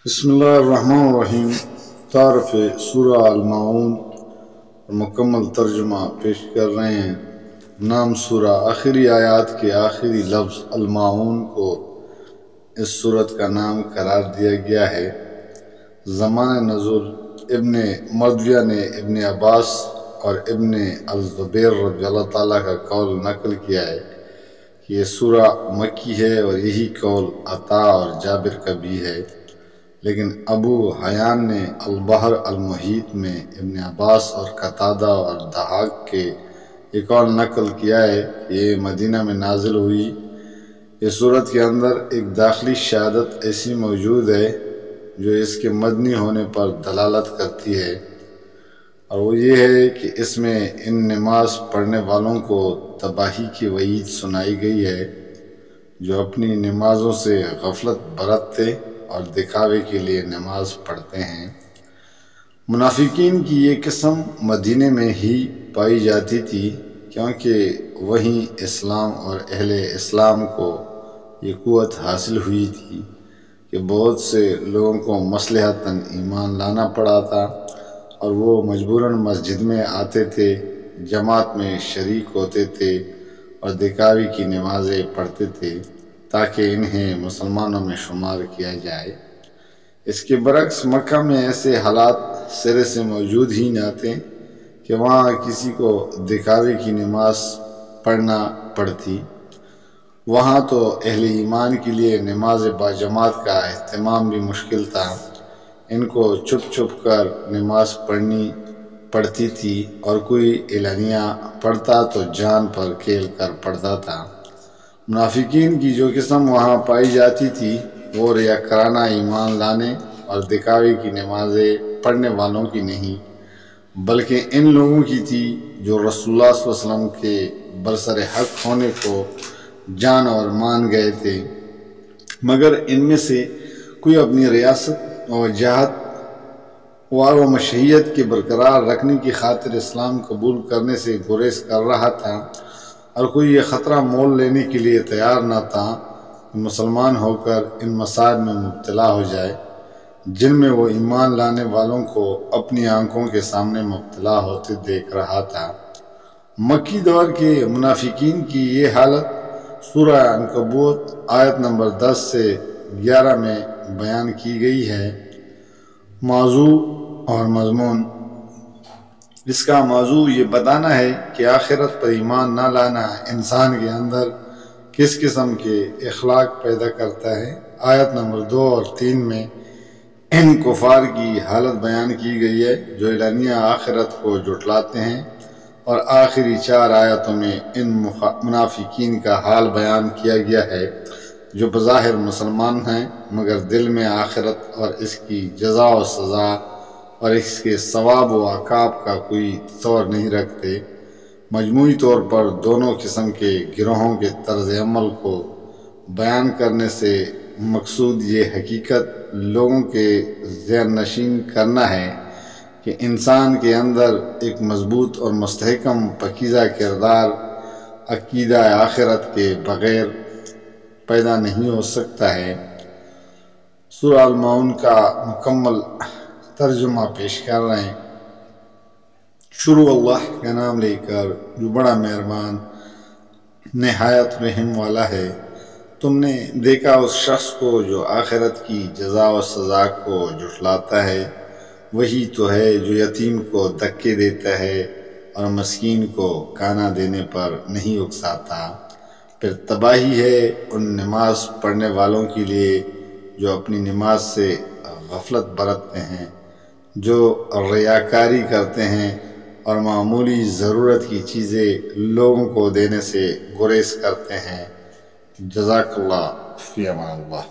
بسم اللہ الرحمن الرحیم۔ تعارف سورہ الماعون مکمل ترجمہ پیش کر رہے ہیں۔ نام سورہ، آخری آیات کے آخری لفظ الماعون کو اس سورت کا نام قرار دیا گیا ہے۔ زمان نزول ابن مردویہ نے ابن عباس اور ابن الزبیر رضی اللہ تعالیٰ کا قول نقل کیا ہے کہ یہ سورہ مکی ہے، اور یہی قول عطا اور جابر کا بھی ہے، لیکن ابو حیان نے البحر المحیط میں ابن عباس اور قتادہ اور ضحاک کے یہ قول نقل کیا ہے کہ یہ مدینہ میں نازل ہوئی۔ اس صورت کے اندر ایک داخلی شہادت ایسی موجود ہے جو اس کے مدنی ہونے پر دلالت کرتی ہے، اور وہ یہ ہے کہ اس میں ان نماز پڑھنے والوں کو تباہی کی وعید سنائی گئی ہے جو اپنی نمازوں سے غفلت برتتے اور دکھاوے کے لیے نماز پڑھتے ہیں۔ منافقین کی یہ قسم مدینے میں ہی پائی جاتی تھی، کیونکہ وہیں اسلام اور اہل اسلام کو یہ قوت حاصل ہوئی تھی کہ بہت سے لوگوں کو مصلحتاً ایمان لانا پڑا تھا، اور وہ مجبوراً مسجد میں آتے تھے، جماعت میں شریک ہوتے تھے اور دکھاوے کی نمازیں پڑھتے تھے تاکہ انہیں مسلمانوں میں شمار کیا جائے۔ اس کے برعکس مکہ میں ایسے حالات سرے سے موجود ہی نہ تھے کہ وہاں کسی کو دکھاوے کی نماز پڑھنا پڑتی۔ وہاں تو اہل ایمان کے لیے نماز باجماعت کا اہتمام بھی مشکل تھا، ان کو چھپ چھپ کر نماز پڑھنی پڑتی تھی، اور کوئی اعلانیہ پڑھتا تو جان پر کھیل کر پڑھتا تھا۔ منافقین کی جو قسم وہاں پائی جاتی تھی وہ ریاکارانہ ایمان لانے اور دکھاوے کی نمازیں پڑھنے والوں کی نہیں، بلکہ ان لوگوں کی تھی جو رسول اللہ صلی اللہ علیہ وسلم کے برسر حق ہونے کو جان اور مان گئے تھے، مگر ان میں سے کوئی اپنی ریاست اور جہت و مشیت کے برقرار رکھنے کی خاطر اسلام قبول کرنے سے گریز کر رہا تھا، اور کوئی یہ خطرہ مول لینے کے لیے تیار نہ تھا کہ مسلمان ہو کر ان مصائب میں مبتلا ہو جائے جن میں وہ ایمان لانے والوں کو اپنی آنکھوں کے سامنے مبتلا ہوتے دیکھ رہا تھا۔ مکی دور کے منافقین کی یہ حالت سورہ عنکبوت آیت نمبر 10 سے 11 میں بیان کی گئی ہے۔ موضوع اور مضمون: اس کا موضوع یہ بتانا ہے کہ آخرت پر ایمان نہ لانا انسان کے اندر کس قسم کے اخلاق پیدا کرتا ہے۔ آیت نمبر 2 اور 3 میں ان کفار کی حالت بیان کی گئی ہے جو اعلانیہ آخرت کو جھٹلاتے ہیں، اور آخری 4 آیتوں میں ان منافقین کا حال بیان کیا گیا ہے جو بظاہر مسلمان ہیں مگر دل میں آخرت اور اس کی جزا و سزا اور اس کے ثواب و عقاب کا کوئی تصور نہیں رکھتے۔ مجموعی طور پر دونوں قسم کے گروہوں کے طرز عمل کو بیان کرنے سے مقصود یہ حقیقت لوگوں کے ذہن نشین کرنا ہے کہ انسان کے اندر ایک مضبوط اور مستحکم پاکیزہ کردار عقیدہ آخرت کے بغیر پیدا نہیں ہو سکتا ہے۔ سورہ الماعون کا مکمل ترجمہ پیش کر رہے ہیں۔ شروع اللہ کا نام لے کر جو بڑا مہربان نہایت رحم والا ہے۔ تم نے دیکھا اس شخص کو جو آخرت کی جزا و سزا کو جھٹلاتا ہے، وہی تو ہے جو یتیم کو دھکے دیتا ہے اور مسکین کو کھانا دینے پر نہیں اکساتا۔ پھر تباہی ہے ان نماز پڑھنے والوں کے لیے جو اپنی نماز سے غفلت برتتے ہیں، جو ریاکاری کرتے ہیں اور معمولی ضرورت کی چیزیں لوگوں کو دینے سے گریز کرتے ہیں۔ جزاک اللہ، فی امان اللہ۔